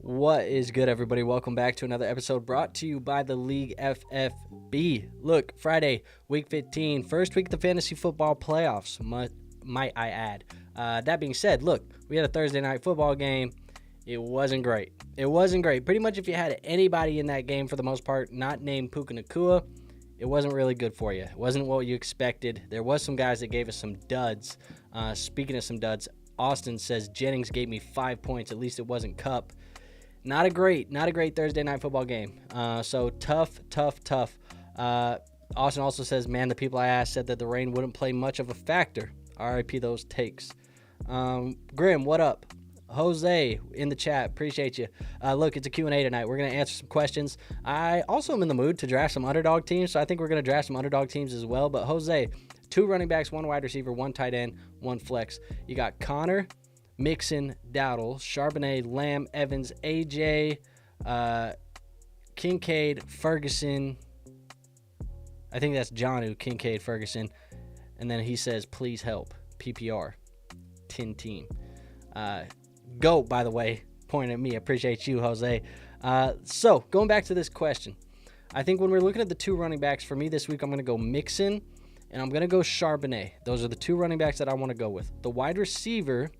What is good, everybody? Welcome back to another episode brought to you by the League FFB. Look, Friday, week 15, first week of the fantasy football playoffs, might I add. That being said, look, we had a Thursday night football game. It wasn't great. Pretty much if you had anybody in that game for the most part, not named Puka Nacua, it wasn't really good for you. It wasn't what you expected. There was some guys that gave us some duds. Speaking of some duds, Austin says Jennings gave me 5 points. At least it wasn't Cup. Not a great Thursday night football game. So tough. Austin also says, man, the people I asked said that the rain wouldn't play much of a factor. RIP those takes. Grim, what up? Jose in the chat, appreciate you. Look, it's a Q&A tonight. We're going to answer some questions. I also am in the mood to draft some underdog teams, so I think we're going to draft some underdog teams as well. But Jose, 2 running backs, 1 wide receiver, 1 tight end, 1 flex. You got Connor, Mixon, Dowdle, Charbonnet, Lamb, Evans, AJ, Kincaid, Ferguson. I think that's Jonnu, Kincaid, Ferguson. And then he says, please help. PPR. 10 team. GOAT, by the way, pointing at me. I appreciate you, Jose. So, going back to this question. I think when we're looking at the 2 running backs, for me this week, I'm going to go Mixon and I'm going to go Charbonnet. Those are the 2 running backs that I want to go with. The wide receiver,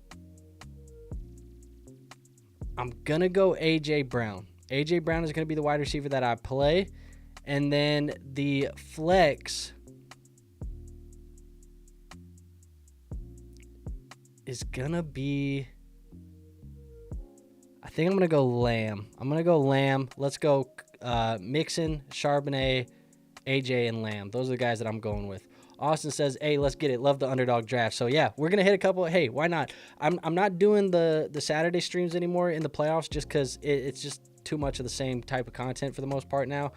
I'm going to go A.J. Brown. A.J. Brown is going to be the wide receiver that I play. And then the flex is going to be, I think I'm going to go Lamb. Let's go Mixon, Charbonnet, A.J., and Lamb. Those are the guys that I'm going with. Austin says, hey, let's get it. Love the underdog draft. So, yeah, we're going to hit a couple. Hey, why not? I'm not doing the Saturday streams anymore in the playoffs just because it's just too much of the same type of content for the most part now.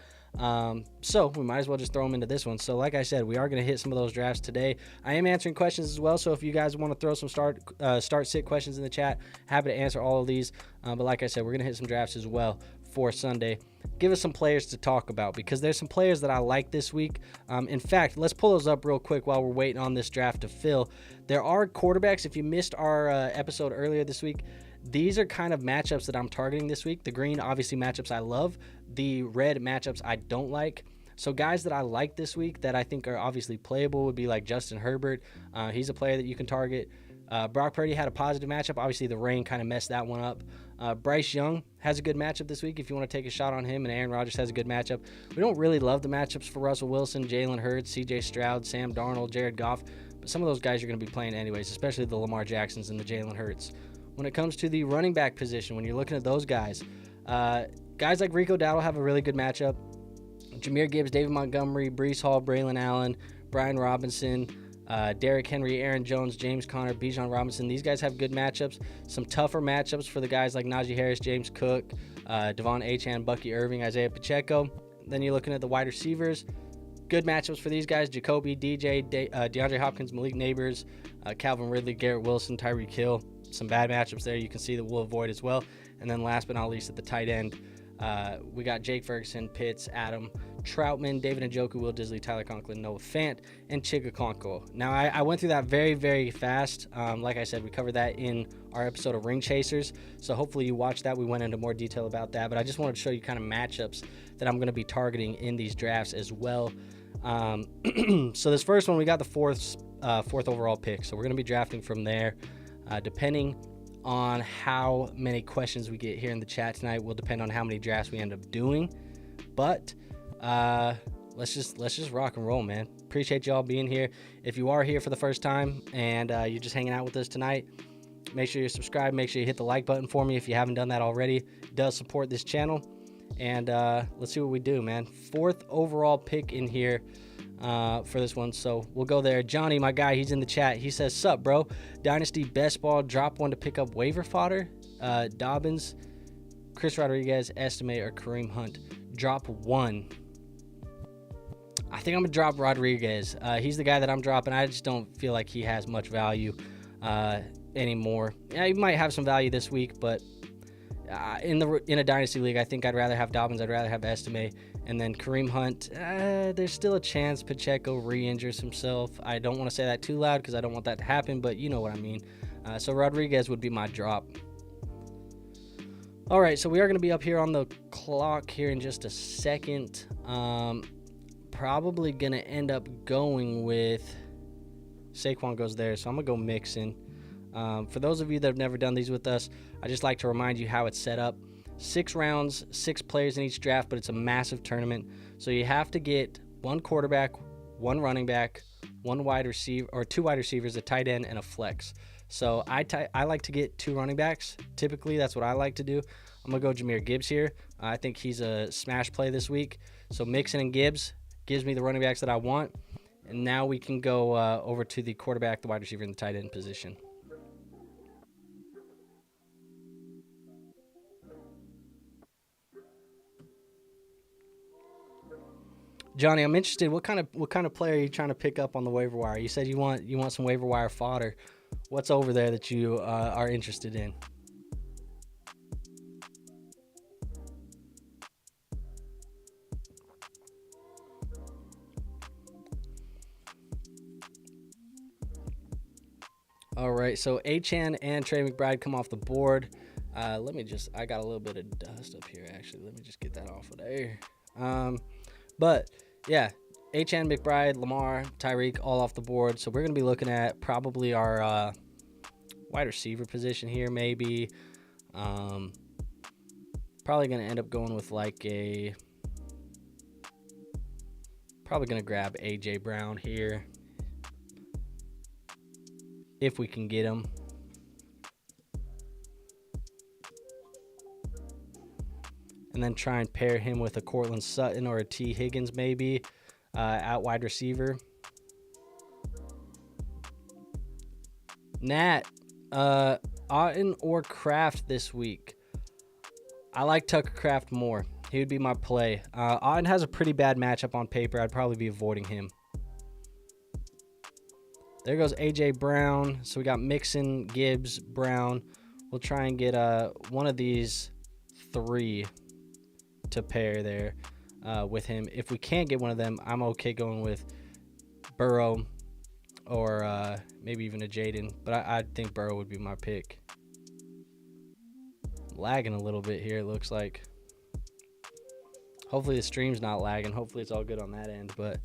So we might as well just throw them into this one. So like I said, we are going to hit some of those drafts today. I am answering questions as well. So if you guys want to throw some start-sit questions in the chat, happy to answer all of these. But like I said, we're going to hit some drafts as well for Sunday. Give us some players to talk about because there's some players that I like this week. In fact, let's pull those up real quick while we're waiting on this draft to fill. There are quarterbacks. If you missed our episode earlier this week, these are kind of matchups that I'm targeting this week. The green, obviously, matchups I love. The red matchups I don't like. So guys that I like this week that I think are obviously playable would be like Justin Herbert. He's a player that you can target. Brock Purdy had a positive matchup. Obviously, the rain kind of messed that one up. Bryce Young has a good matchup this week if you want to take a shot on him, and Aaron Rodgers has a good matchup. We don't really love the matchups for Russell Wilson, Jalen Hurts, C.J. Stroud, Sam Darnold, Jared Goff, but some of those guys you're going to be playing anyways, especially the Lamar Jacksons and the Jalen Hurts. When it comes to the running back position, when you're looking at those guys, guys like Rico Dowdle have a really good matchup. Jahmyr Gibbs, David Montgomery, Breece Hall, Braylon Allen, Brian Robinson, Derrick Henry, Aaron Jones, James Conner, Bijan Robinson. These guys have good matchups. Some tougher matchups for the guys like Najee Harris, James Cook, Devon Achane, Bucky Irving, Isaiah Pacheco. Then you're looking at the wide receivers. Good matchups for these guys: Jacoby, DJ, DeAndre Hopkins, Malik Neighbors, Calvin Ridley, Garrett Wilson, Tyreek Hill. Some bad matchups there you can see that we'll avoid as well. And then last but not least at the tight end, we got Jake Ferguson, Pitts, Adam, Troutman, David Njoku, Will Disley, Tyler Conklin, Noah Fant, and Chigakonko. Now, I went through that very, very fast. Like I said, we covered that in our episode of Ring Chasers. So hopefully you watched that. We went into more detail about that. But I just wanted to show you kind of matchups that I'm going to be targeting in these drafts as well. So this first one, we got the fourth overall pick. So we're going to be drafting from there. Depending on how many questions we get here in the chat tonight will depend on how many drafts we end up doing. But let's just rock and roll, man. Appreciate y'all being here. If you are here for the first time and you're just hanging out with us tonight, make sure you're subscribed. Make sure you hit the like button for me if you haven't done that already. It does support this channel. And let's see what we do, man. 4th overall pick in here for this one, so we'll go there. Johnny, my guy, he's in the chat. He says, sup, bro? Dynasty best ball, drop one to pick up waiver fodder. Dobbins, Chris Rodriguez, Estimate, or Kareem Hunt. Drop one. I think I'm gonna drop Rodriguez. He's the guy that I'm dropping. I just don't feel like he has much value anymore. Yeah, he might have some value this week, but in a dynasty league, I think I'd rather have Dobbins. I'd rather have Estimate. And then Kareem Hunt, there's still a chance Pacheco re-injures himself. I don't want to say that too loud because I don't want that to happen, but you know what I mean. So Rodriguez would be my drop. All right, so we are going to be up here on the clock here in just a second. Probably going to end up going with Saquon goes there, so I'm going to go Mixon. For those of you that have never done these with us, I just like to remind you how it's set up. 6 rounds, 6 players in each draft, but it's a massive tournament. So you have to get 1 quarterback, 1 running back, 1 wide receiver, or 2 wide receivers, a tight end, and a flex. So I like to get 2 running backs. Typically, that's what I like to do. I'm going to go Jahmyr Gibbs here. I think he's a smash play this week. So Mixon and Gibbs gives me the running backs that I want. And now we can go over to the quarterback, the wide receiver, and the tight end position. Johnny, I'm interested. What kind of player are you trying to pick up on the waiver wire? You said you want some waiver wire fodder. What's over there that you are interested in? All right, so Achane and Trey McBride come off the board. I got a little bit of dust up here, actually. Let me just get that off of there. But, yeah, Achane, McBride, Lamar, Tyreek, all off the board. So we're going to be looking at probably our wide receiver position here, maybe. Probably going to end up going with probably going to grab A.J. Brown here, if we can get him. And then try and pair him with a Cortland Sutton or a T. Higgins maybe at wide receiver. Nat, Otten or Kraft this week? I like Tucker Kraft more. He would be my play. Otten has a pretty bad matchup on paper. I'd probably be avoiding him. There goes A.J. Brown. So we got Mixon, Gibbs, Brown. We'll try and get one of these 3 to pair there with him. If we can't get one of them, I'm okay going with Burrow or maybe even a Jaden. But I think Burrow would be my pick. Lagging a little bit here, it looks like. Hopefully the stream's not lagging. Hopefully it's all good on that end. But,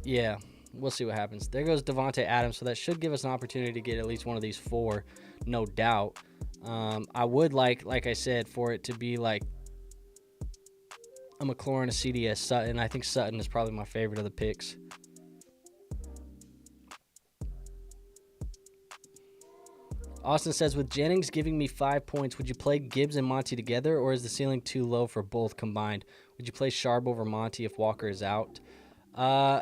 yeah, we'll see what happens. There goes Devontae Adams. So that should give us an opportunity to get at least one of these 4, no doubt. I would like I said, for it to be like a McLaurin, a CDS, Sutton. I think Sutton is probably my favorite of the picks. Austin says, with Jennings giving me 5 points, would you play Gibbs and Monty together, or is the ceiling too low for both combined? Would you play Sharp over Monty if Walker is out? The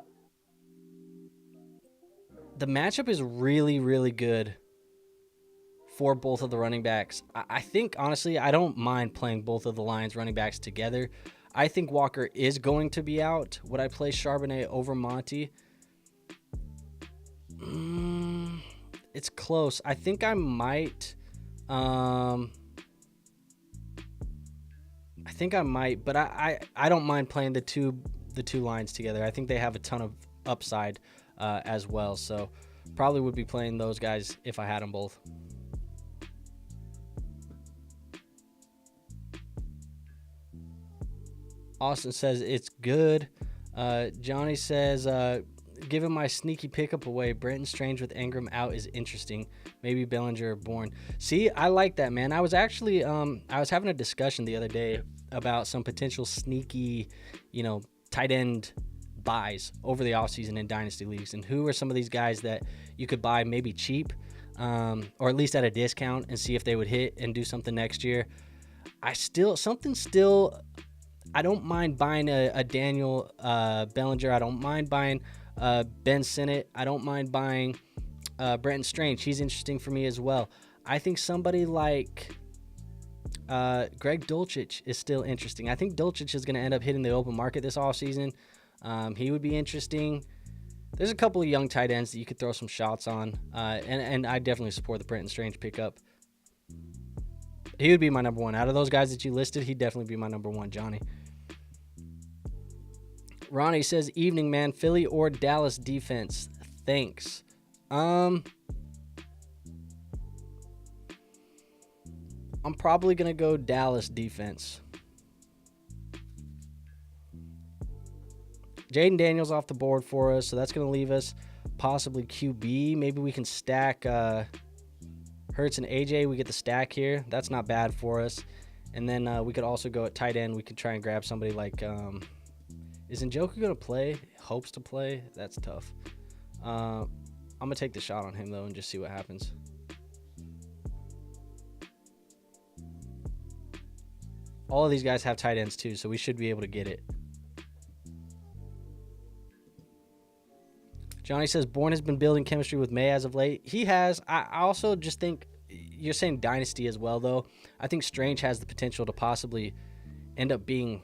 matchup is really, really good for both of the running backs. I think, honestly, I don't mind playing both of the Lions running backs together. I think Walker is going to be out. Would I play Charbonnet over Monty? It's close. I think I might. I think I might, but I don't mind playing the two lines together. I think they have a ton of upside as well. So probably would be playing those guys if I had them both. Austin says it's good. Johnny says, given my sneaky pickup away, Brenton Strange with Ingram out is interesting. Maybe Bellinger or Bourne. See, I like that, man. I was actually I was having a discussion the other day about some potential sneaky, tight end buys over the offseason in dynasty leagues, and who are some of these guys that you could buy maybe cheap, or at least at a discount, and see if they would hit and do something next year. I don't mind buying a Daniel Bellinger. I don't mind buying Ben Sinnott. I don't mind buying Brenton Strange. He's interesting for me as well. I think somebody like Greg Dulcich is still interesting. I think Dulcich is going to end up hitting the open market this offseason. He would be interesting. There's a couple of young tight ends that you could throw some shots on. And I definitely support the Brenton Strange pickup. He would be my number one. Out of those guys that you listed, he'd definitely be my number one, Johnny. Ronnie says, evening, man. Philly or Dallas defense? Thanks. I'm probably going to go Dallas defense. Jaden Daniels off the board for us, so that's going to leave us possibly QB. Maybe we can stack Hurts and AJ. We get the stack here. That's not bad for us. And then we could also go at tight end. We could try and grab somebody like is Njoku going to play? Hopes to play? That's tough. I'm going to take the shot on him, though, and just see what happens. All of these guys have tight ends, too, so we should be able to get it. Johnny says, Bourne has been building chemistry with May as of late. He has. I also just think, you're saying dynasty as well, though. I think Strange has the potential to possibly end up being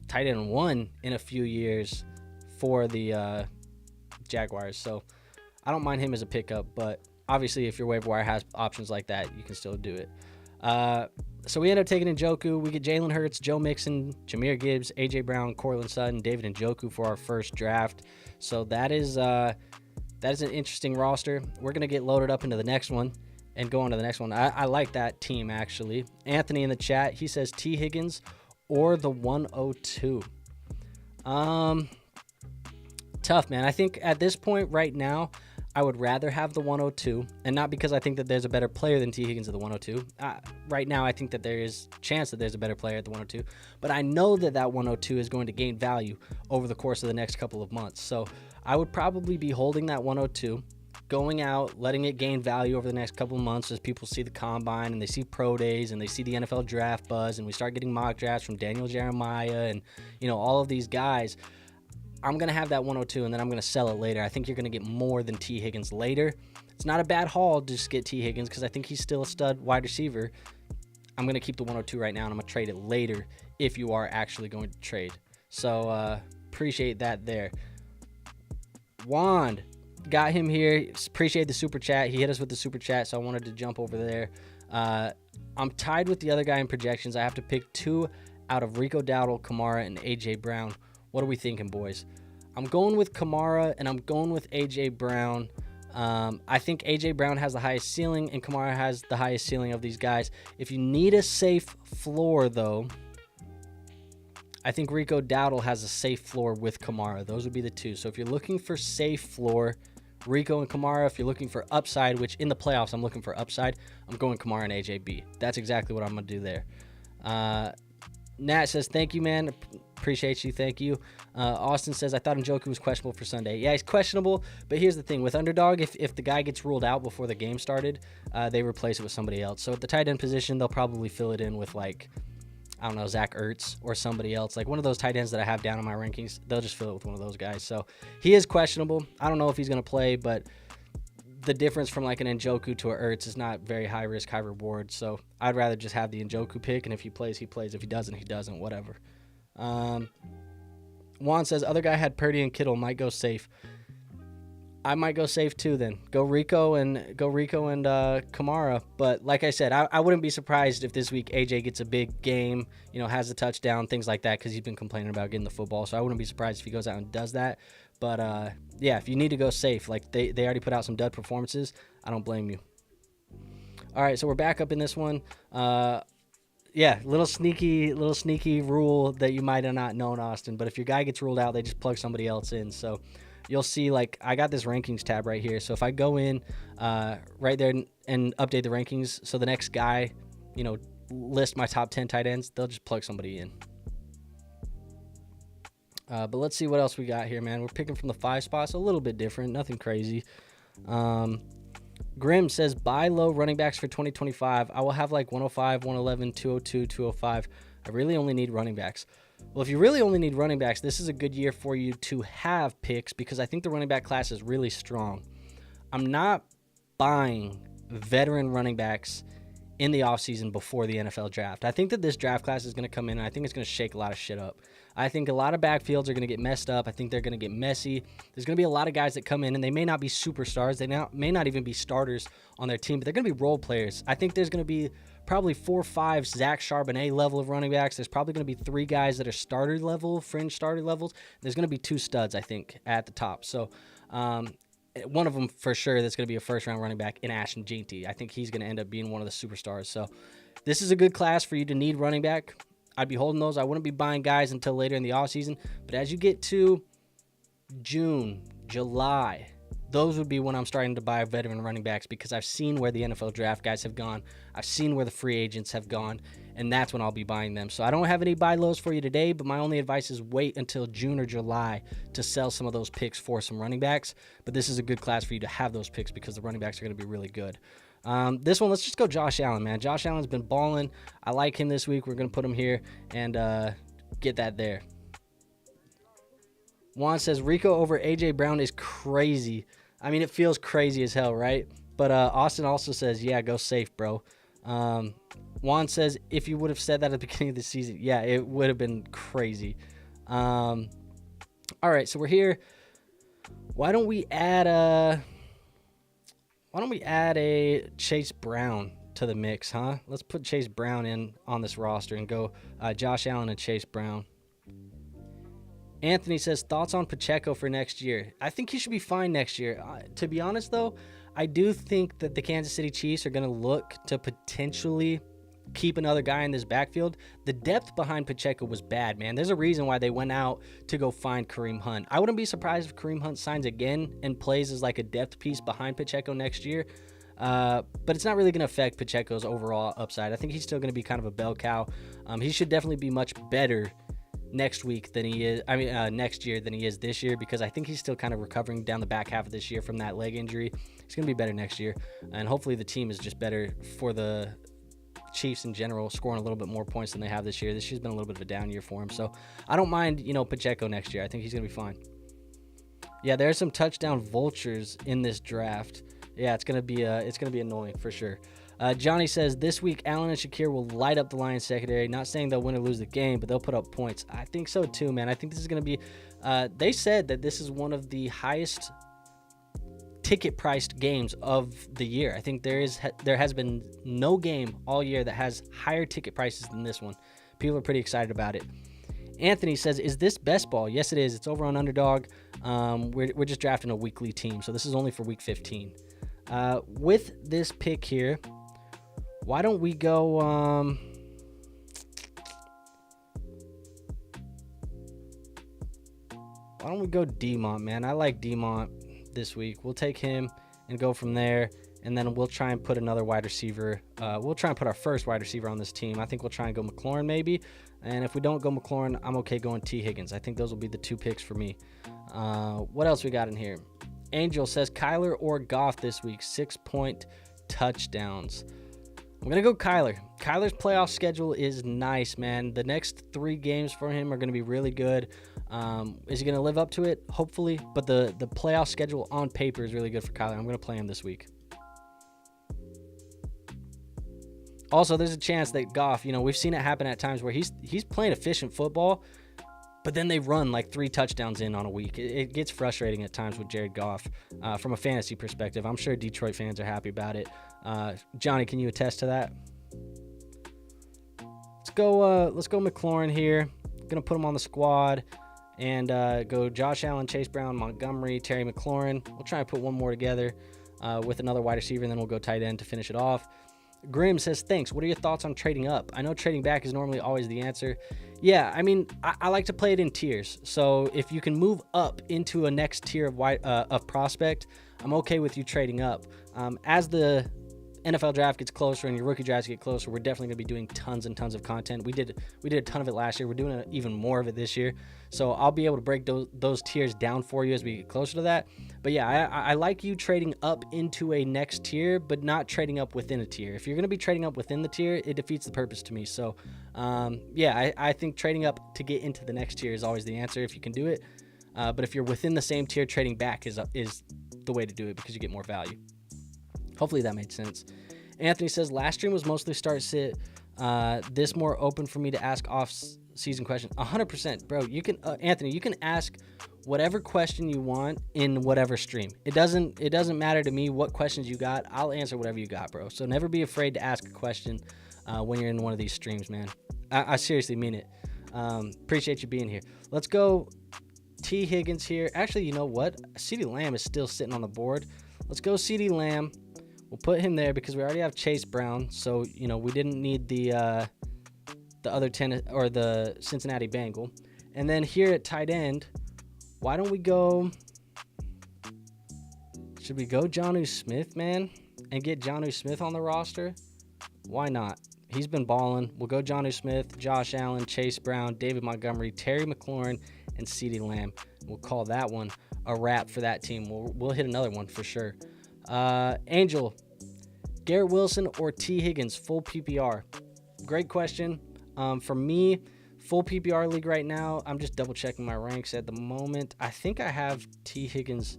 tight end 1 in a few years for the Jaguars. So I don't mind him as a pickup, but obviously if your waiver wire has options like that, you can still do it. So we end up taking Njoku. We get Jalen Hurts, Joe Mixon, Jahmyr Gibbs, A.J. Brown, Cortland Sutton, David Njoku for our first draft. So that is an interesting roster. We're going to get loaded up into the next one and go on to the next one. I like that team, actually. Anthony in the chat, he says T. Higgins or the 102. Tough, man. I think at this point right now, I would rather have the 102, and not because I think that there's a better player than T. Higgins at the 102. Right now, I think that there is a chance that there's a better player at the 102, but I know that that 102 is going to gain value over the course of the next couple of months. So I would probably be holding that 102, going out, letting it gain value over the next couple of months as people see the combine and they see pro days and they see the NFL draft buzz and we start getting mock drafts from Daniel Jeremiah and, you know, all of these guys. I'm going to have that 102, and then I'm going to sell it later. I think you're going to get more than T. Higgins later. It's not a bad haul to just get T. Higgins because I think he's still a stud wide receiver. I'm going to keep the 102 right now, and I'm going to trade it later if you are actually going to trade. So appreciate that there. Wand, got him here. Appreciate the super chat. He hit us with the super chat, so I wanted to jump over there. I'm tied with the other guy in projections. I have to pick 2 out of Rico Dowdle, Kamara, and A.J. Brown. What are we thinking, boys? I'm going with Kamara, and I'm going with A.J. Brown. I think A.J. Brown has the highest ceiling, and Kamara has the highest ceiling of these guys. If you need a safe floor, though, I think Rico Dowdle has a safe floor with Kamara. Those would be the 2. So if you're looking for safe floor, Rico and Kamara. If you're looking for upside, which in the playoffs I'm looking for upside, I'm going Kamara and AJB. That's exactly what I'm going to do there. Nat says, thank you, man. Appreciate you. Thank you. Austin says, I thought Njoku was questionable for Sunday. Yeah, he's questionable, but here's the thing. With Underdog, if the guy gets ruled out before the game started, they replace it with somebody else. So at the tight end position, they'll probably fill it in with, like, I don't know, Zach Ertz or somebody else. Like one of those tight ends that I have down in my rankings, they'll just fill it with one of those guys. So he is questionable. I don't know if he's going to play, but the difference from like an Njoku to a Ertz is not very high risk, high reward. So I'd rather just have the Njoku pick, and if he plays, he plays. If he doesn't, he doesn't, whatever. Juan says, other guy had Purdy and Kittle, might go safe. I might go safe too then. Go Rico and Kamara. But like I said, I wouldn't be surprised if this week AJ gets a big game, you know, has a touchdown, things like that, because he's been complaining about getting the football. So I wouldn't be surprised if he goes out and does that. But yeah, if you need to go safe, like they already put out some dud performances, I don't blame you. All right, so we're back up in this one. Yeah, little sneaky rule that you might have not known, Austin. But if your guy gets ruled out, they just plug somebody else in. So you'll see, like, I got this rankings tab right here. So if I go in right there and update the rankings, so the next guy, you know, list my top 10 tight ends, they'll just plug somebody in. But let's see what else we got here, man. We're picking from the 5 spots, a little bit different, nothing crazy. Grim says, buy low running backs for 2025. I will have like 105, 111, 202, 205. I really only need running backs. Well, if you really only need running backs, this is a good year for you to have picks because I think the running back class is really strong. I'm not buying veteran running backs in the offseason before the NFL draft. I think that this draft class is going to come in, and I think it's going to shake a lot of shit up. I think a lot of backfields are going to get messed up. I think they're going to get messy. There's going to be a lot of guys that come in, and they may not be superstars. They may not even be starters on their team, but they're going to be role players. I think there's going to be probably 4 or 5 Zach Charbonnet level of running backs. There's probably going to be 3 guys that are starter level, fringe starter levels. There's going to be 2 studs, I think, at the top. So one of them for sure that's going to be a first-round running back in Ashton Jeanty. I think he's going to end up being one of the superstars. So This is a good class for you to need running back. I'd be holding those. I wouldn't be buying guys until later in the offseason. But as you get to June, July, those would be when I'm starting to buy veteran running backs, because I've seen where the NFL draft guys have gone. I've seen where the free agents have gone, and that's when I'll be buying them. So I don't have any buy lows for you today, but my only advice is wait until June or July to sell some of those picks for some running backs. But this is a good class for you to have those picks because the running backs are going to be really good. This one, let's just go Josh Allen, man. Josh Allen's been balling. I like him this week. We're going to put him here and get that there. Juan says Rico over A.J. Brown is crazy. I mean, it feels crazy as hell, right? But Austin also says, yeah, go safe, bro. Juan says, if you would have said that at the beginning of the season, yeah, it would have been crazy. All right, so we're here. Why don't we add a Chase Brown to the mix, huh? Let's put Chase Brown in on this roster and go Josh Allen and Chase Brown. Anthony says, thoughts on Pacheco for next year? I think he should be fine next year. To be honest, though, I do think that the Kansas City Chiefs are going to look to potentially keep another guy in this backfield. The depth behind Pacheco was bad, man. There's a reason why they went out to go find Kareem Hunt. I wouldn't be surprised if Kareem Hunt signs again and plays as like a depth piece behind Pacheco next year. But it's not really going to affect Pacheco's overall upside. I think he's still going to be kind of a bell cow. He should definitely be much better next week than he is, next year than he is this year, because I think he's still kind of recovering down the back half of this year from that leg injury. He's going to be better next year, and hopefully the team is just better for the Chiefs in general, scoring a little bit more points than they have this year. This year's been a little bit of a down year for him, so I don't mind, Pacheco next year. I think he's going to be fine. Yeah, there's some touchdown vultures in this draft. Yeah, it's going to be annoying for sure. Johnny says, this week, Allen and Shakir will light up the Lions secondary. Not saying they'll win or lose the game, but they'll put up points. I think so too, man. I think this is going to be, they said that this is one of the highest ticket priced games of the year. I think there has been no game all year that has higher ticket prices than this one. People are pretty excited about it. Anthony says, is this best ball? Yes, it is. It's over on Underdog. We're just drafting a weekly team, so this is only for week 15. With this pick here, why don't we go D-Mont, man? I like D-Mont this week. We'll take him and go from there, and then we'll try and put another wide receiver. We'll try and put our first wide receiver on this team. I think we'll try and go McLaurin maybe, and if we don't go McLaurin, I'm okay going T. Higgins. I think those will be the two picks for me. What else we got in here? Angel says Kyler or Goff this week, 6-point touchdowns. I'm going to go Kyler. Kyler's playoff schedule is nice, man. The next 3 games for him are going to be really good. Is he going to live up to it? Hopefully. But the playoff schedule on paper is really good for Kyler. I'm going to play him this week. Also, there's a chance that Goff, we've seen it happen at times where he's playing efficient football, but then they run like 3 touchdowns in on a week. It gets frustrating at times with Jared Goff from a fantasy perspective. I'm sure Detroit fans are happy about it. Johnny, can you attest to that? Let's go McLaurin here. Gonna put him on the squad and go Josh Allen, Chase Brown, Montgomery, Terry McLaurin. We'll try and put one more together with another wide receiver, and then we'll go tight end to finish it off. Grim says, thanks. What are your thoughts on trading up? I know trading back is normally always the answer. Yeah, I mean, I like to play it in tiers. So if you can move up into a next tier of prospect, I'm okay with you trading up. As the NFL draft gets closer and your rookie drafts get closer, we're definitely going to be doing tons and tons of content. We did a ton of it last year. We're doing even more of it this year. So I'll be able to break those tiers down for you as we get closer to that. But yeah, I like you trading up into a next tier, but not trading up within a tier. If you're going to be trading up within the tier, it defeats the purpose to me. So yeah, I think trading up to get into the next tier is always the answer if you can do it. But if you're within the same tier, trading back is the way to do it because you get more value. Hopefully that made sense. Anthony says, last stream was mostly start-sit. This more open for me to ask off-season questions. 100%, bro. You can, Anthony, you can ask whatever question you want in whatever stream. It doesn't matter to me what questions you got. I'll answer whatever you got, bro. So never be afraid to ask a question when you're in one of these streams, man. I seriously mean it. Appreciate you being here. Let's go T. Higgins here. Actually, you know what? CeeDee Lamb is still sitting on the board. Let's go CeeDee Lamb. We'll put him there because we already have Chase Brown. So, you know, we didn't need the other the Cincinnati Bengal. And then here at tight end, why don't we go... Should we go Jonnu Smith, man, and get Jonnu Smith on the roster? Why not? He's been balling. We'll go Jonnu Smith, Josh Allen, Chase Brown, David Montgomery, Terry McLaurin, and CeeDee Lamb. We'll call that one a wrap for that team. We'll hit another one for sure. Angel, Garrett Wilson or T. Higgins, full PPR? Great question. For me, full PPR league right now, I'm just double checking my ranks at the moment. I think I have T. Higgins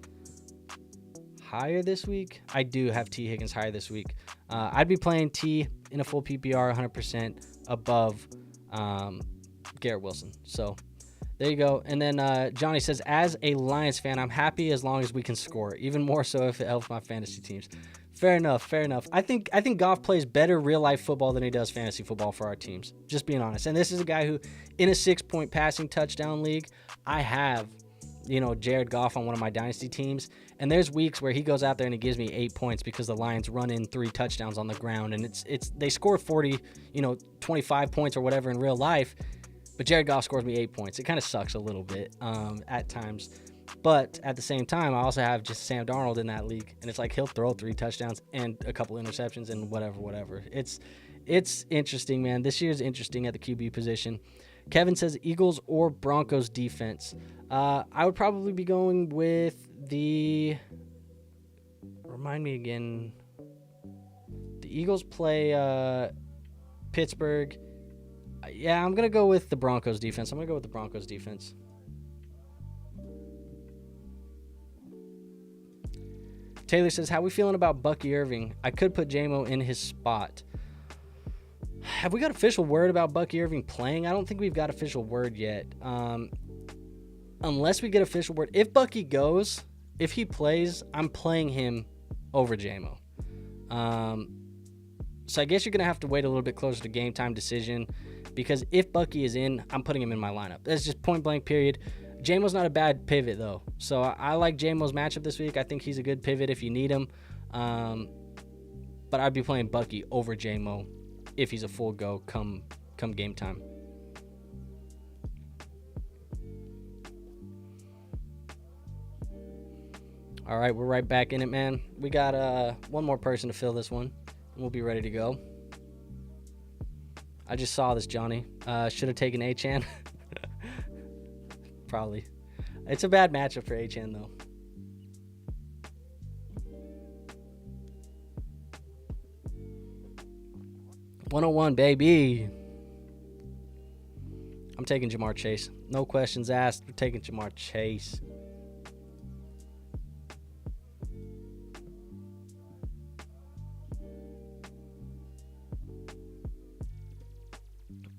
higher this week. I do have T. Higgins higher this week. I'd be playing T in a full PPR 100% above Garrett Wilson. So there you go. And then Johnny says, as a Lions fan, I'm happy as long as we can score. Even more so if it helps my fantasy teams. Fair enough. Fair enough. I think Goff plays better real life football than he does fantasy football for our teams. Just being honest. And this is a guy who, in a 6-point passing touchdown league, I have, you know, Jared Goff on one of my dynasty teams. And there's weeks where he goes out there and he gives me 8 points because the Lions run in 3 touchdowns on the ground. And they score 40, 25 points or whatever in real life. But Jared Goff scores me 8 points. It kind of sucks a little bit at times. But at the same time, I also have just Sam Darnold in that league. And it's like he'll throw 3 touchdowns and a couple interceptions and whatever. It's interesting, man. This year's interesting at the QB position. Kevin says Eagles or Broncos defense. I would probably be going with the... Remind me again. The Eagles play Pittsburgh. Yeah, I'm going to go with the Broncos defense. Taylor says, how we feeling about Bucky Irving? I could put J-Mo in his spot. Have we got official word about Bucky Irving playing? I don't think we've got official word yet. Unless we get official word. If Bucky goes, if he plays, I'm playing him over J-Mo. So I guess you're going to have to wait a little bit closer to game time decision, because if Bucky is in, I'm putting him in my lineup. That's just point blank period. J-Mo's not a bad pivot, though. So I like J-Mo's matchup this week. I think he's a good pivot if you need him. But I'd be playing Bucky over J-Mo if he's a full go come game time. All right, we're right back in it, man. We got one more person to fill this one, and we'll be ready to go. I just saw this, Johnny. Should have taken Achane. Probably. It's a bad matchup for Achane, though. $101, baby. I'm taking Jamar Chase. No questions asked. We're taking Jamar Chase.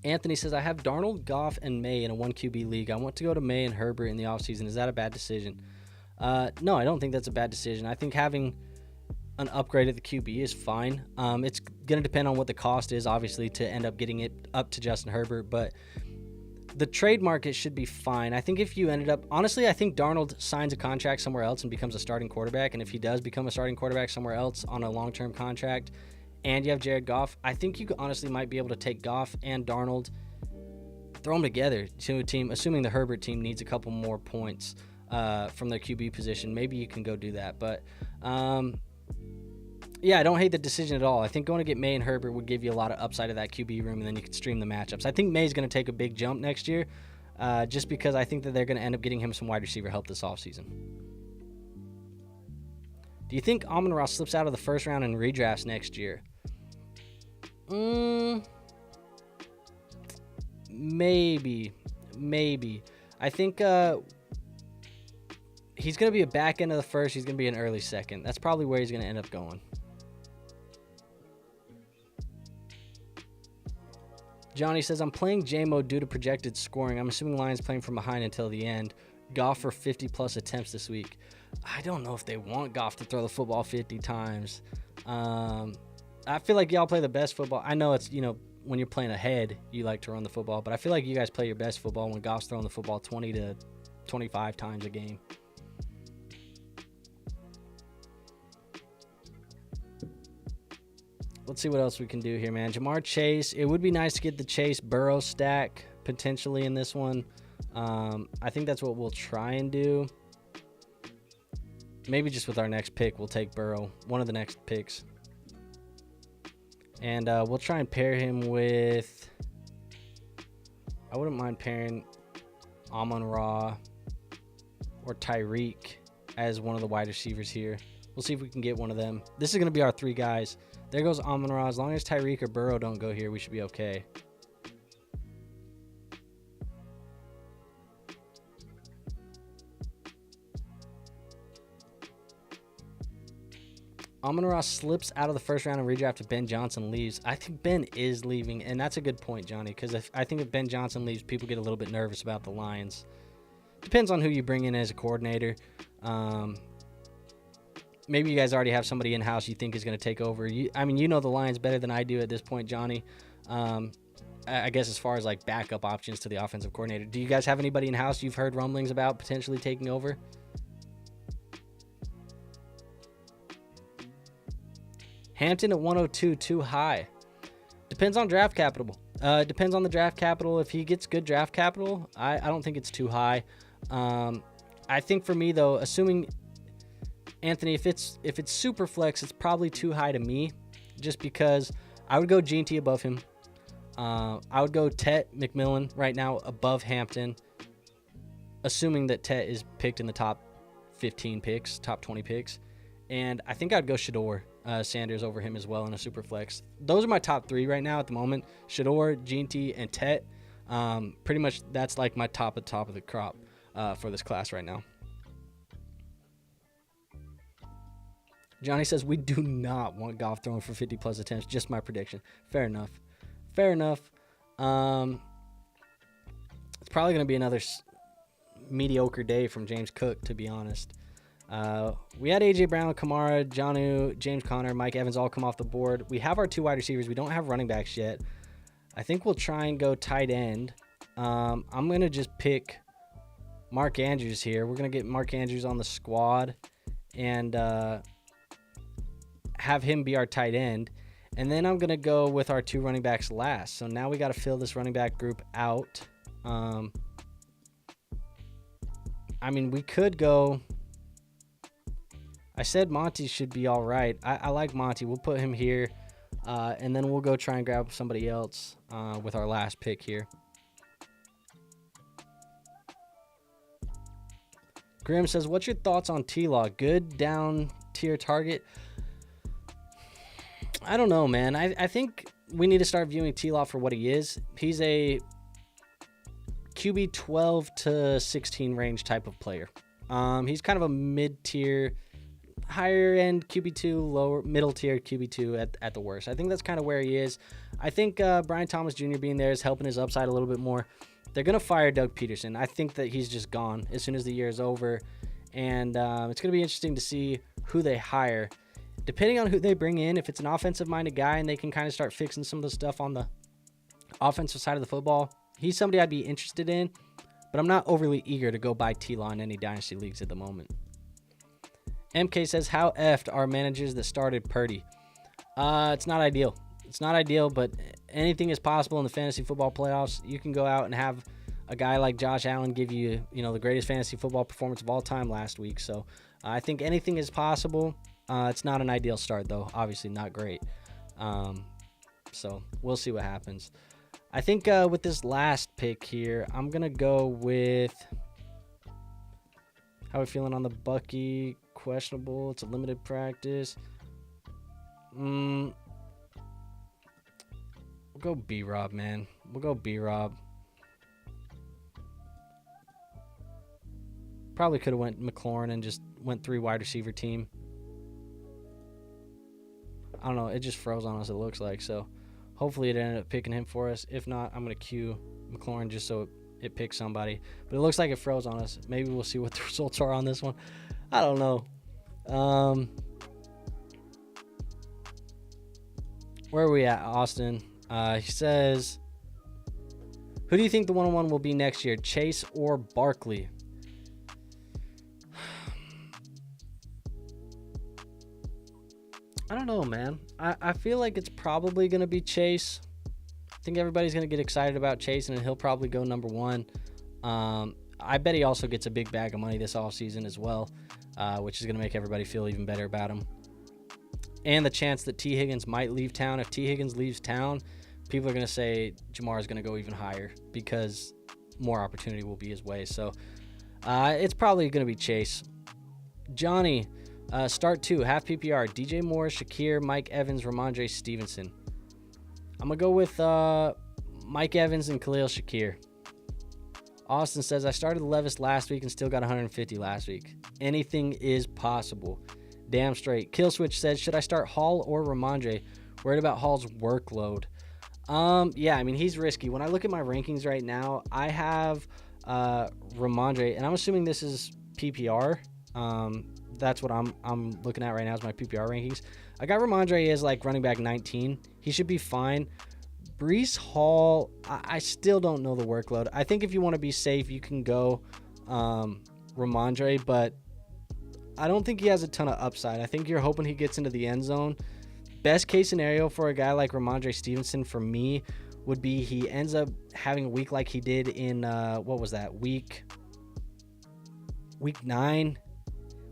Anthony says, I have Darnold, Goff, and May in a 1QB league. I want to go to May and Herbert in the offseason. Is that a bad decision? No, I don't think that's a bad decision. I think having an upgrade at the QB is fine. It's going to depend on what the cost is, obviously, to end up getting it up to Justin Herbert. But the trade market should be fine. I think if you ended up... Honestly, I think Darnold signs a contract somewhere else and becomes a starting quarterback. And if he does become a starting quarterback somewhere else on a long-term contract, and you have Jared Goff, I think you honestly might be able to take Goff and Darnold, throw them together to a team, assuming the Herbert team needs a couple more points from their QB position. Maybe you can go do that. But, yeah, I don't hate the decision at all. I think going to get May and Herbert would give you a lot of upside of that QB room, and then you can stream the matchups. I think May's going to take a big jump next year just because I think that they're going to end up getting him some wide receiver help this offseason. Do you think Amon-Ra slips out of the first round in redrafts next year? Maybe. I think he's going to be a back end of the first. He's going to be an early second. That's probably where he's going to end up going. Johnny says, I'm playing J-Mo due to projected scoring. I'm assuming Lions playing from behind until the end. Goff for 50-plus attempts this week. I don't know if they want Goff to throw the football 50 times. I feel like y'all play the best football. I know it's, when you're playing ahead, you like to run the football. But I feel like you guys play your best football when Goff's throwing the football 20 to 25 times a game. let's see what else we can do here, man. Jamar Chase. It would be nice to get the Chase Burrow stack potentially in this one. I think that's what we'll try and do. Maybe just with our next pick, we'll take Burrow, one of the next picks. And we'll try and pair him with, I wouldn't mind pairing Amon-Ra or Tyreek as one of the wide receivers here. We'll see if we can get one of them. This is going to be our 3 guys. There goes Amon-Ra. As long as Tyreek or Burrow don't go here, we should be okay. Amon-Ra slips out of the first round and redraft if Ben Johnson leaves. I think Ben is leaving, and that's a good point, Johnny, because I think if Ben Johnson leaves, people get a little bit nervous about the Lions. Depends on who you bring in as a coordinator. Maybe you guys already have somebody in-house you think is going to take over. I mean, you know the Lions better than I do at this point, Johnny. I guess as far as like backup options to the offensive coordinator. Do you guys have anybody in-house you've heard rumblings about potentially taking over? Hampton at 102, too high. Depends on draft capital. Depends on the draft capital. If he gets good draft capital, I don't think it's too high. I think for me, though, assuming, Anthony, if it's super flex, it's probably too high to me, just because I would go G&T above him. I would go Tet McMillan right now above Hampton, assuming that Tet is picked in the top 15 picks, top 20 picks. And I think I'd go Shador Sanders over him as well in a super flex. Those are my top 3 right now at the moment. Shador, G&T, and Tet. Pretty much that's like my top of the crop for this class right now. Johnny says, we do not want Goff throwing for 50-plus attempts. Just my prediction. Fair enough. Fair enough. It's probably going to be another mediocre day from James Cook, to be honest. We had A.J. Brown, Kamara, Jonnu, James Conner, Mike Evans all come off the board. We have our 2 wide receivers. We don't have running backs yet. I think we'll try and go tight end. I'm going to just pick Mark Andrews here. We're going to get Mark Andrews on the squad and have him be our tight end. And then I'm going to go with our 2 running backs last. So now we got to fill this running back group out. I mean, we could go... I said Monty should be all right. I like Monty. We'll put him here. And then we'll go try and grab somebody else with our last pick here. Grim says, what's your thoughts on T-Law? Good down tier target? I don't know, man. I think we need to start viewing T-Law for what he is. He's a QB 12 to 16 range type of player. He's kind of a mid-tier, higher end QB2, lower middle tier QB2 at the worst. I think that's kind of where he is. I think Brian Thomas Jr. being there is helping his upside a little bit more. They're going to fire Doug Peterson. I think that he's just gone as soon as the year is over. And it's going to be interesting to see who they hire. Depending on who they bring in, if it's an offensive-minded guy and they can kind of start fixing some of the stuff on the offensive side of the football, he's somebody I'd be interested in. But I'm not overly eager to go buy T-Law in any dynasty leagues at the moment. MK says, how effed are managers that started Purdy? It's not ideal. It's not ideal, but anything is possible in the fantasy football playoffs. You can go out and have a guy like Josh Allen give you, the greatest fantasy football performance of all time last week. So I think anything is possible. It's not an ideal start, though. Obviously not great. So we'll see what happens. I think with this last pick here, I'm going to go with... How are we feeling on the Bucky? Questionable. It's a limited practice. We'll go B-Rob, man. We'll go B-Rob. Probably could have went McLaurin and just went 3 wide receiver team. I don't know. It just froze on us, it looks like. So hopefully it ended up picking him for us. If not, I'm going to queue McLaurin just so it picks somebody. But it looks like it froze on us. Maybe we'll see what the results are on this one. I don't know. Where are we at, Austin? He says, who do you think the 1-on-1 will be next year, Chase or Barkley? I don't know, man. I feel like it's probably going to be Chase. I think everybody's going to get excited about Chase, and he'll probably go number 1. I bet he also gets a big bag of money this offseason as well, which is going to make everybody feel even better about him. And the chance that T. Higgins might leave town. If T. Higgins leaves town, people are going to say Jamar is going to go even higher because more opportunity will be his way. So it's probably going to be Chase. Johnny, start 2, half PPR, DJ Moore, Shakir, Mike Evans, Ramondre Stevenson. I'm going to go with Mike Evans and Khalil Shakir. Austin says, I started Levis last week and still got 150 last week. Anything is possible. Damn straight. Killswitch says, should I start Hall or Ramondre? Worried about Hall's workload. Yeah, I mean, he's risky. When I look at my rankings right now, I have Ramondre, and I'm assuming this is PPR. That's what I'm looking at right now is my PPR rankings. I got Ramondre as like running back 19. He should be fine. Breece Hall, I still don't know the workload. I think if you want to be safe, you can go Ramondre, but I don't think he has a ton of upside. I think you're hoping he gets into the end zone. Best case scenario for a guy like Ramondre Stevenson for me would be he ends up having a week like he did in, what was that, week 9,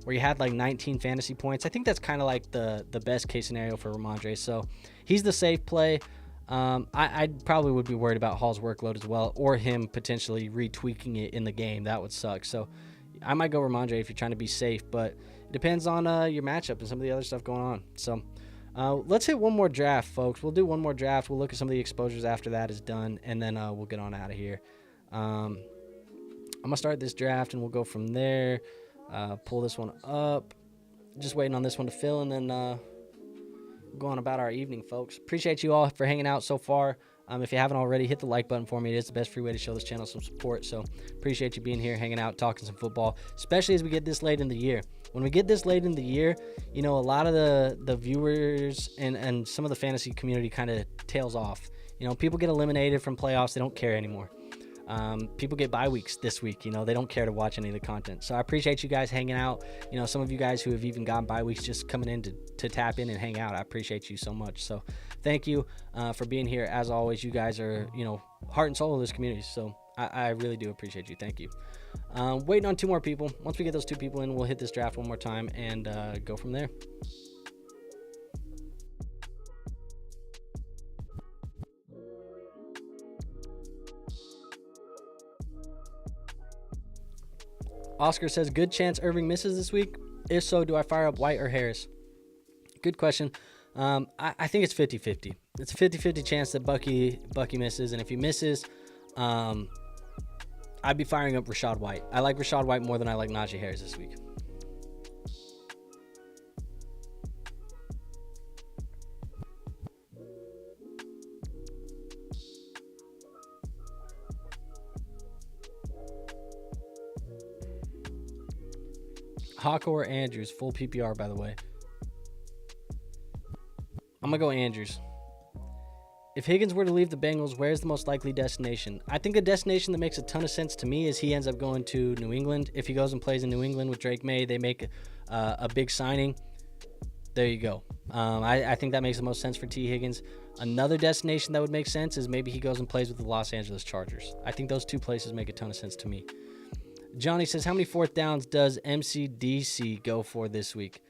where he had like 19 fantasy points. I think that's kind of like the best case scenario for Ramondre. So he's the safe play. I probably would be worried about Hall's workload as well, or him potentially retweaking it in the game. That would suck. So I might go Ramondre if you're trying to be safe, but it depends on your matchup and some of the other stuff going on. So let's hit one more draft, folks. We'll do one more draft. We'll look at some of the exposures after that is done, and then we'll get on out of here. I'm going to start this draft, and we'll go from there. Pull this one up. Just waiting on this one to fill, and then we'll go on about our evening, folks. Appreciate you all for hanging out so far. If you haven't already, hit the like button for me. It is the best free way to show this channel some support. So appreciate you being here, hanging out, talking some football, especially as we get this late in the year. When we get this late in the year, you know, a lot of the viewers and some of the fantasy community kind of tails off. You know, people get eliminated from playoffs. They don't care anymore. People get bye weeks this week. You know, they don't care to watch any of the content. So I appreciate you guys hanging out. You know, some of you guys who have even gotten bye weeks just coming in to tap in and hang out. I appreciate you so much. So thank you for being here. As always, you guys are, you know, heart and soul of this community. So I really do appreciate you. Thank you. Waiting on 2 more people. Once we get those 2 people in, we'll hit this draft one more time and go from there. Oscar says, good chance Irving misses this week. If so, do I fire up White or Harris? Good question. I think it's 50-50. It's a 50-50 chance that Bucky misses, and if he misses, I'd be firing up Rachaad White. I like Rachaad White more than I like Najee Harris this week. Hawk or Andrews, full PPR, by the way. I'm going to go Andrews. If Higgins were to leave the Bengals, where's the most likely destination? I think a destination that makes a ton of sense to me is he ends up going to New England. If he goes and plays in New England with Drake May, they make a big signing. There you go. I think that makes the most sense for T. Higgins. Another destination that would make sense is maybe he goes and plays with the Los Angeles Chargers. I think those 2 places make a ton of sense to me. Johnny says, how many 4th downs does MCDC go for this week?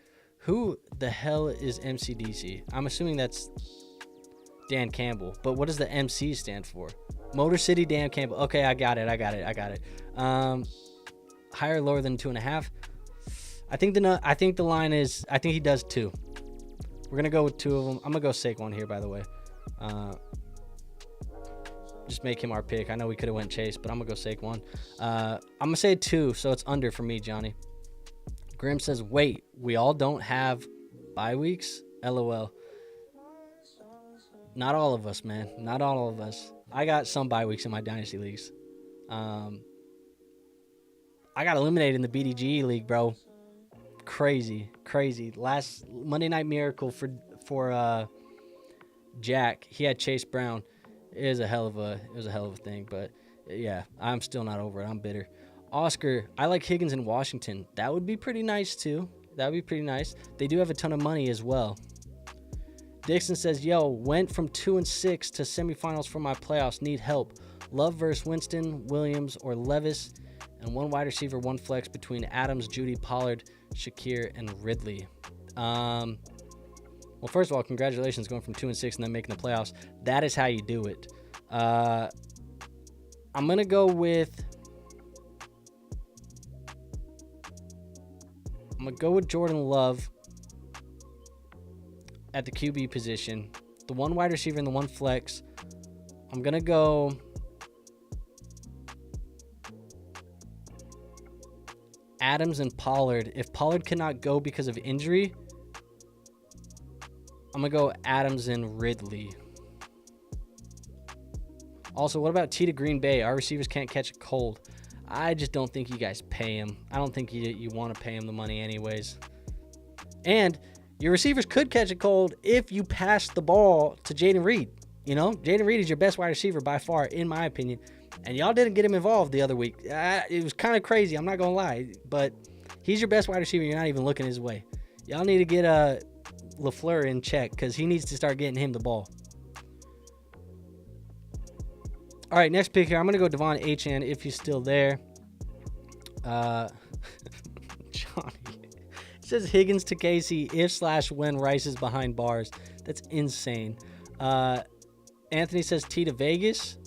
Who the hell is MCDC? I'm assuming that's Dan Campbell. But what does the MC stand for? Motor City Dan Campbell. Okay, I got it. Higher or lower than 2.5? I think the line is, I think he does 2. We're going to go with 2 of them. I'm going to go Saquon here, by the way. Just make him our pick. I know we could have went Chase, but I'm going to go Saquon. I'm going to say 2, so it's under for me, Johnny. Grim says, wait, we all don't have bye weeks? LOL. Not all of us, man. Not all of us. I got some bye weeks in my Dynasty leagues. I got eliminated in the BDGE league, bro. Crazy. Last Monday Night Miracle for Jack. He had Chase Brown. It was a hell of a thing, but yeah, I'm still not over it. I'm bitter. Oscar, I like Higgins in Washington. That would be pretty nice too. That would be pretty nice. They do have a ton of money as well. Dixon says, yo, went from 2-6 to semifinals for my playoffs. Need help. Love versus Winston, Williams, or Levis. And one wide receiver, one flex between Adams, Judy, Pollard, Shakir, and Ridley. Well, first of all, congratulations going from 2-6 and then making the playoffs. That is how you do it. I'm going to go with Jordan Love at the QB position. The one wide receiver and the one flex. I'm going to go Adams and Pollard. If Pollard cannot go because of injury, I'm going to go Adams and Ridley. Also, what about T to Green Bay? Our receivers can't catch a cold. I just don't think you guys pay him. I don't think you want to pay him the money anyways. And your receivers could catch a cold if you pass the ball to Jaden Reed. You know, Jaden Reed is your best wide receiver by far, in my opinion. And y'all didn't get him involved the other week. It was kind of crazy. I'm not going to lie. But he's your best wide receiver. You're not even looking his way. Y'all need to get LaFleur in check because he needs to start getting him the ball. All right, next pick here. I'm going to go Devon Achane if he's still there. Johnny. It says Higgins to Casey if/when Rice is behind bars. That's insane. Anthony says T to Vegas.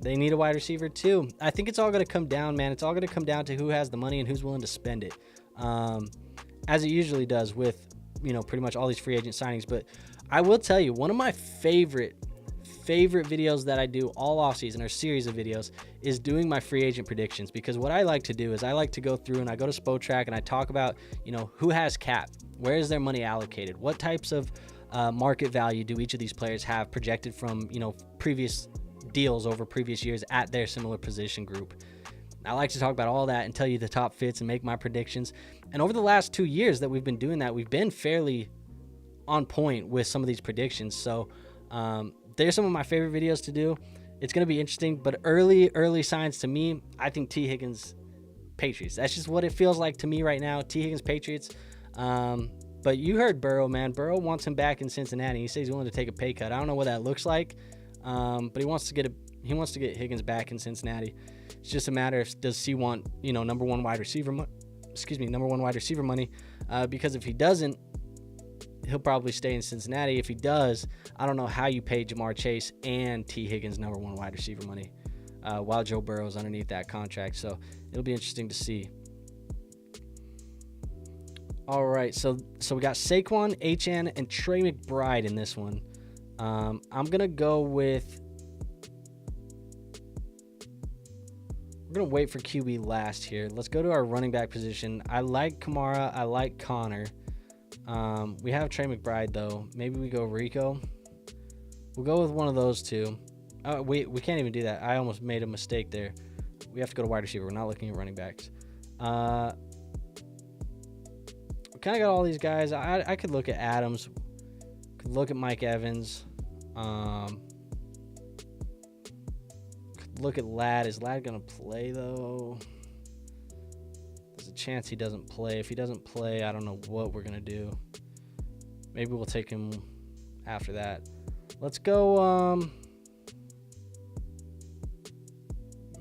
They need a wide receiver too. I think it's all going to come down, man. It's all going to come down to who has the money and who's willing to spend it. As it usually does with, pretty much all these free agent signings. But I will tell you, one of my favorite videos that I do all offseason, or series of videos, is doing my free agent predictions. Because what I like to do is I like to go through and I go to SpoTrack and I talk about, who has cap, where is their money allocated, what types of market value do each of these players have projected from, previous deals over previous years at their similar position group. I like to talk about all that and tell you the top fits and make my predictions. And over the last 2 years that we've been doing that, we've been fairly on point with some of these predictions. So, they're some of my favorite videos to do. It's going to be interesting, but early signs to me, I think T. Higgins, Patriots. That's just what it feels like to me right now. T. Higgins, Patriots. But you heard Burrow, man. Burrow wants him back in Cincinnati. He says he's willing to take a pay cut. I don't know what that looks like, but he wants to get Higgins back in Cincinnati. It's just a matter of, does he want number one wide receiver money? Because if he doesn't, he'll probably stay in Cincinnati. If he does, I don't know how you pay Jamar Chase and T. Higgins number one wide receiver money while Joe Burrow's underneath that contract. So it'll be interesting to see. All right, so we got Saquon, Achane, and Trey McBride in this one. I'm gonna go with. We're gonna wait for QB last here. Let's go to our running back position. I like Kamara. I like Connor. We have Trey McBride though. Maybe we go Rico. We'll go with one of those two. We can't even do that. I almost made a mistake there. We have to go to wide receiver. We're not looking at running backs. We kind of got all these guys. I could look at Adams. Could look at Mike Evans. Could look at Ladd. Is Ladd gonna play though? There's a chance he doesn't play. If he doesn't play, I don't know what we're gonna do. Maybe we'll take him after that. Let's go.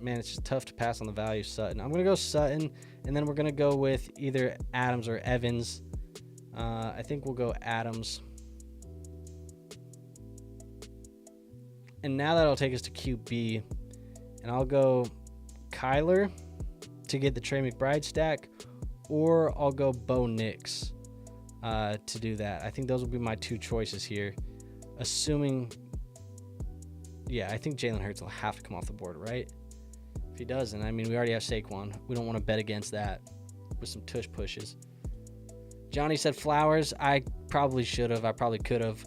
Man, it's just tough to pass on the value of Sutton. I'm gonna go Sutton, and then we're gonna go with either Adams or Evans. I think we'll go Adams. And now that'll take us to QB, and I'll go Kyler to get the Trey McBride stack, or I'll go Bo Nix to do that. I think those will be my two choices here. Assuming, yeah, I think Jalen Hurts will have to come off the board, right? If he doesn't, I mean, we already have Saquon. We don't want to bet against that with some tush pushes. Johnny said Flowers. I probably should have. I probably could have.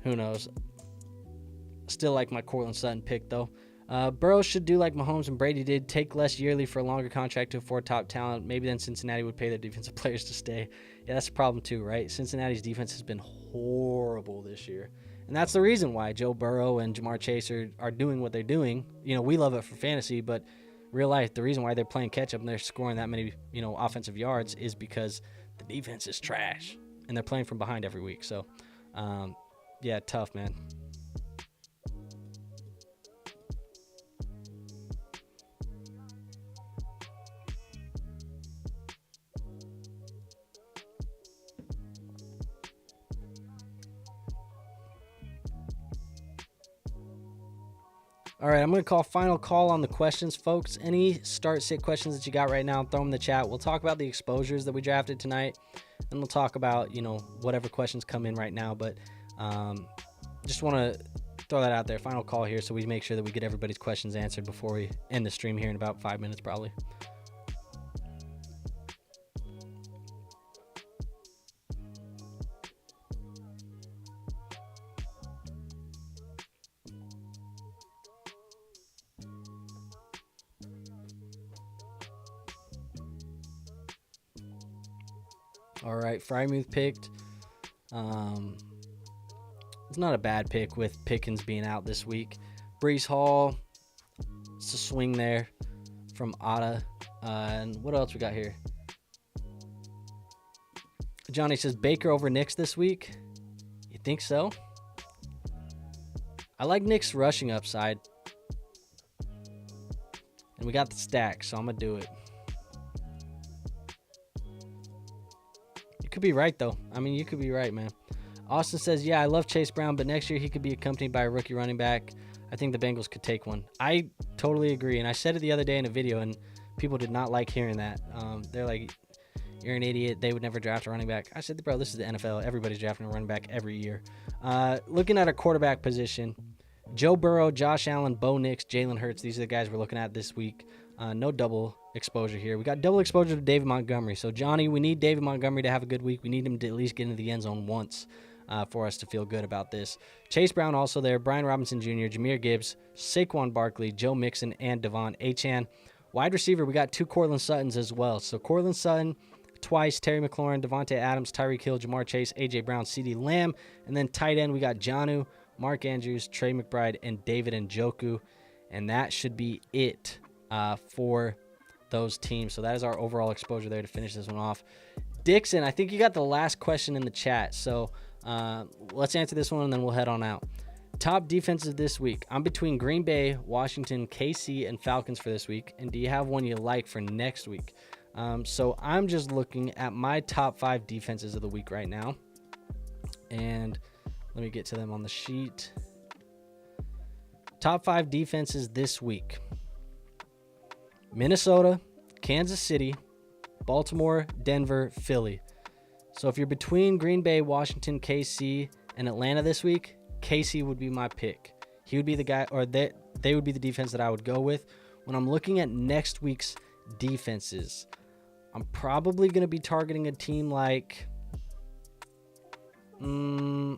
Who knows? Still like my Cortland Sutton pick, though. Burrow should do like Mahomes and Brady did, take less yearly for a longer contract to afford top talent. Maybe then Cincinnati would pay their defensive players to stay. Yeah, that's the problem too, right? Cincinnati's defense has been horrible this year. And that's the reason why Joe Burrow and Jamar Chase are doing what they're doing. We love it for fantasy, but real life, the reason why they're playing catch-up and they're scoring that many, offensive yards is because the defense is trash. And they're playing from behind every week. So, Yeah, tough, man. All right, I'm going to call final call on the questions, folks. Any start sit questions that you got right now, throw them in the chat. We'll talk about the exposures that we drafted tonight, and we'll talk about, you know, whatever questions come in right now. But just want to throw that out there. Final call here, so we make sure that we get everybody's questions answered before we end the stream here in about 5 minutes, probably. All right, Frymuth picked. It's not a bad pick with Pickens being out this week. Brees Hall, it's a swing there from Otta. And what else we got here? Johnny says Baker over Knicks this week. You think so? I like Knicks rushing upside. And we got the stack, so I'm going to do it. You could be right, though. I mean, you could be right, man. Austin says, yeah, I love Chase Brown, but next year he could be accompanied by a rookie running back. I think the Bengals could take one. I totally agree, and I said it the other day in a video, and people did not like hearing that. They're like, you're an idiot. They would never draft a running back. I said, bro, this is the NFL. Everybody's drafting a running back every year. Looking at our quarterback position, Joe Burrow, Josh Allen, Bo Nix, Jalen Hurts. These are the guys we're looking at this week. No double exposure here. We got double exposure to David Montgomery. So, Johnny, we need David Montgomery to have a good week. We need him to at least get into the end zone once for us to feel good about this. Chase Brown also there. Brian Robinson Jr., Jahmyr Gibbs, Saquon Barkley, Joe Mixon, and Devon Achane. Wide receiver, we got 2 Cortland Suttons as well. So, Cortland Sutton twice, Terry McLaurin, Devontae Adams, Tyreek Hill, Jamar Chase, A.J. Brown, CeeDee Lamb. And then tight end, we got Jonnu, Mark Andrews, Trey McBride, and David Njoku. And that should be it for those teams. So that is our overall exposure there to finish this one off. Dixon, I think you got the last question in the chat. So let's answer this one and then we'll head on out. Top defenses this week. I'm between Green Bay, Washington, KC, and Falcons for this week. And do you have one you like for next week? So I'm just looking at my top 5 defenses of the week right now. And let me get to them on the sheet. Top 5 defenses this week. Minnesota, Kansas City, Baltimore, Denver, Philly. So if you're between Green Bay, Washington, KC, and Atlanta this week, KC would be my pick. He would be the guy, or they would be the defense that I would go with. When I'm looking at next week's defenses, I'm probably going to be targeting a team like... I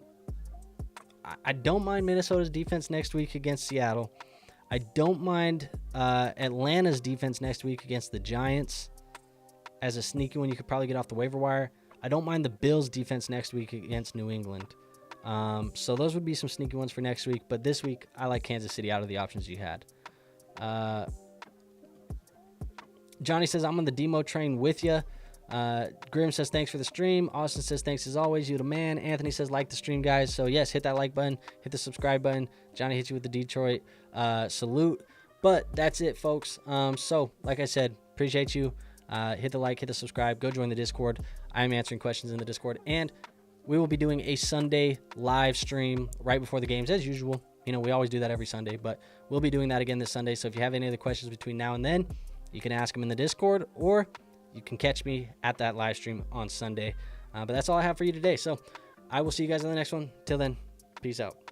don't mind Minnesota's defense next week against Seattle. I don't mind Atlanta's defense next week against the Giants as a sneaky one you could probably get off the waiver wire. I don't mind the Bills' defense next week against New England. So those would be some sneaky ones for next week. But this week, I like Kansas City out of the options you had. Johnny says, I'm on the demo train with you. Grim says, thanks for the stream. Austin says, thanks as always. You the man. Anthony says, like the stream, guys. So, yes, hit that like button. Hit the subscribe button. Johnny hits you with the Detroit salute. But that's it, folks. So, like I said, appreciate you. Hit the like, hit the subscribe. Go join the Discord. I am answering questions in the Discord. And we will be doing a Sunday live stream right before the games, as usual. You know, we always do that every Sunday. But we'll be doing that again this Sunday. So, if you have any other questions between now and then, you can ask them in the Discord, or you can catch me at that live stream on Sunday. But that's all I have for you today. So I will see you guys in the next one. Till then, peace out.